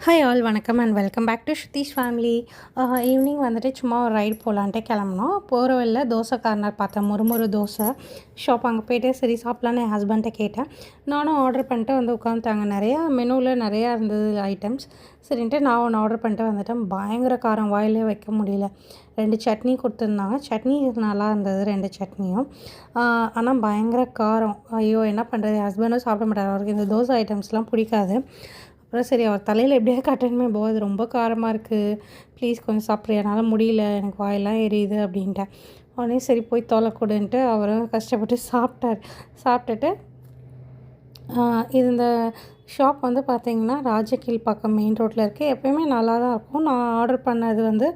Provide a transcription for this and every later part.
Hi all வணக்கம் and welcome back to Shrutheesh family. Evening வந்துட்டு சும்மா ஒரு ரைடு போகலான்ட்டு கிளம்புனோம். போகிற வழியில் தோசை கார்னர் பார்த்தேன், முறுமுறு தோசை ஷாப். அங்கே போய்ட்டு சரி சாப்பிட்லான்னு என் ஹஸ்பண்ட்டை கேட்டேன். நானும் ஆர்டர் பண்ணிட்டு வந்து உட்காந்துட்டாங்க. நிறையா மெனுவில் நிறையா இருந்தது ஐட்டம்ஸ். சரின்ட்டு நான் ஒன்று ஆர்டர் பண்ணிட்டு வந்துட்டேன். பயங்கர காரம், வாயிலே வைக்க முடியல. 2 சட்னி கொடுத்துருந்தாங்க. சட்னி நல்லா இருந்தது, 2 சட்னியும். ஆனால் பயங்கர காரம். ஐயோ என்ன பண்ணுறது, என் ஹஸ்பண்டும் சாப்பிட மாட்டார், அவருக்கு இந்த தோசை ஐட்டம்ஸ்லாம் பிடிக்காது. அப்புறம் சரி அவர் தலையில் எப்படியாவது கட்டணுமே, அது ரொம்ப காரமாக இருக்குது, ப்ளீஸ் கொஞ்சம் சாப்பிட்றியா, என்னால் முடியல, எனக்கு வாயெல்லாம் எரியுது அப்படின்ட்டேன். உடனே சரி போய் தொலைக்கூடுன்ட்டு அவரும் கஷ்டப்பட்டு சாப்பிட்டுட்டு இது இந்த ஷாப் வந்து பார்த்திங்கன்னா ராஜகீழ் பக்கம் மெயின் ரோட்டில் இருக்குது. எப்போயுமே நல்லா தான் இருக்கும். நான் ஆர்டர் பண்ணது வந்து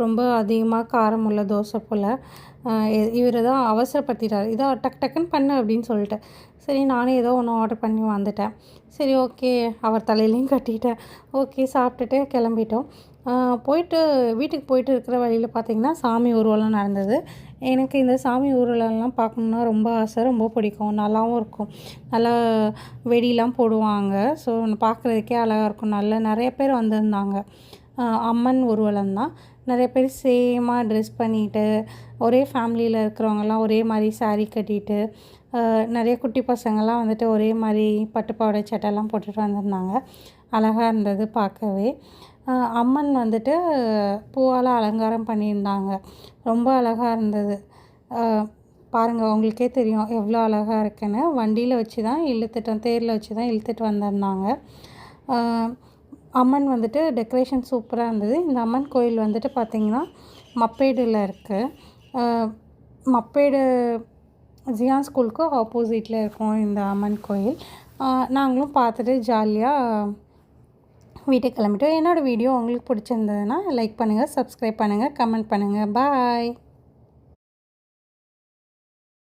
ரொம்ப அதிகமாக காரம் உள்ள தோசை போல். இவர் தான் அவசரப்படுத்திட்டார், இதோ டக் டக்குன்னு பண்ணு அப்படின்னு சொல்லிட்டு. சரி நானும் ஏதோ ஒன்று ஆர்டர் பண்ணி வந்துட்டேன். சரி ஓகே, அவர் தலையிலையும் கட்டிட்டேன். ஓகே சாப்பிட்டுட்டு கிளம்பிட்டோம். வீட்டுக்கு போயிட்டு இருக்கிற வழியில் பார்த்திங்கன்னா சாமி ஊர்வலம் நடந்தது. எனக்கு இந்த சாமி ஊர்வலம்லாம் பார்க்கணுன்னா ரொம்ப ஆசை, ரொம்ப பிடிக்கும். நல்லாவும் இருக்கும். நல்லா வெடிலாம் போடுவாங்க. ஸோ பார்க்குறதுக்கே அழகாக இருக்கும். நிறைய பேர் வந்திருந்தாங்க. அம்மன் ஊர்வலம் தான். நிறைய பேர் சேமாக ட்ரெஸ் பண்ணிட்டு, ஒரே ஃபேமிலியில் இருக்கிறவங்கலாம் ஒரே மாதிரி சாரீ கட்டிட்டு, நிறைய குட்டி பசங்கள்லாம் வந்துட்டு ஒரே மாதிரி பட்டு பாவாடை சட்டைலாம் போட்டுட்டு வந்திருந்தாங்க. அழகாக இருந்தது பார்க்கவே. அம்மன் வந்துட்டு பூவால் அலங்காரம் பண்ணியிருந்தாங்க. ரொம்ப அழகாக இருந்தது. பாருங்கள், உங்களுக்கே தெரியும் எவ்வளோ அழகாக இருக்குன்னு. வண்டியில் வச்சு தான் தேரில் வச்சு தான் இழுத்துட்டு வந்திருந்தாங்க. அம்மன் வந்துட்டு டெக்கரேஷன் சூப்பராக இருந்தது. இந்த அம்மன் கோயில் வந்துட்டு பார்த்திங்கன்னா மப்பேடில் இருக்குது. மப்பேடு ஜியான் ஸ்கூலுக்கு ஆப்போசிட்டில் இருக்கும் இந்த அம்மன் கோயில். நாங்களும் பார்த்துட்டு ஜாலியாக வீட்டுக்கு கிளம்பிட்டோம். என்னோடய வீடியோ உங்களுக்கு பிடிச்சிருந்ததுன்னா லைக் பண்ணுங்கள், சப்ஸ்கிரைப் பண்ணுங்கள், கமெண்ட் பண்ணுங்கள். பாய்.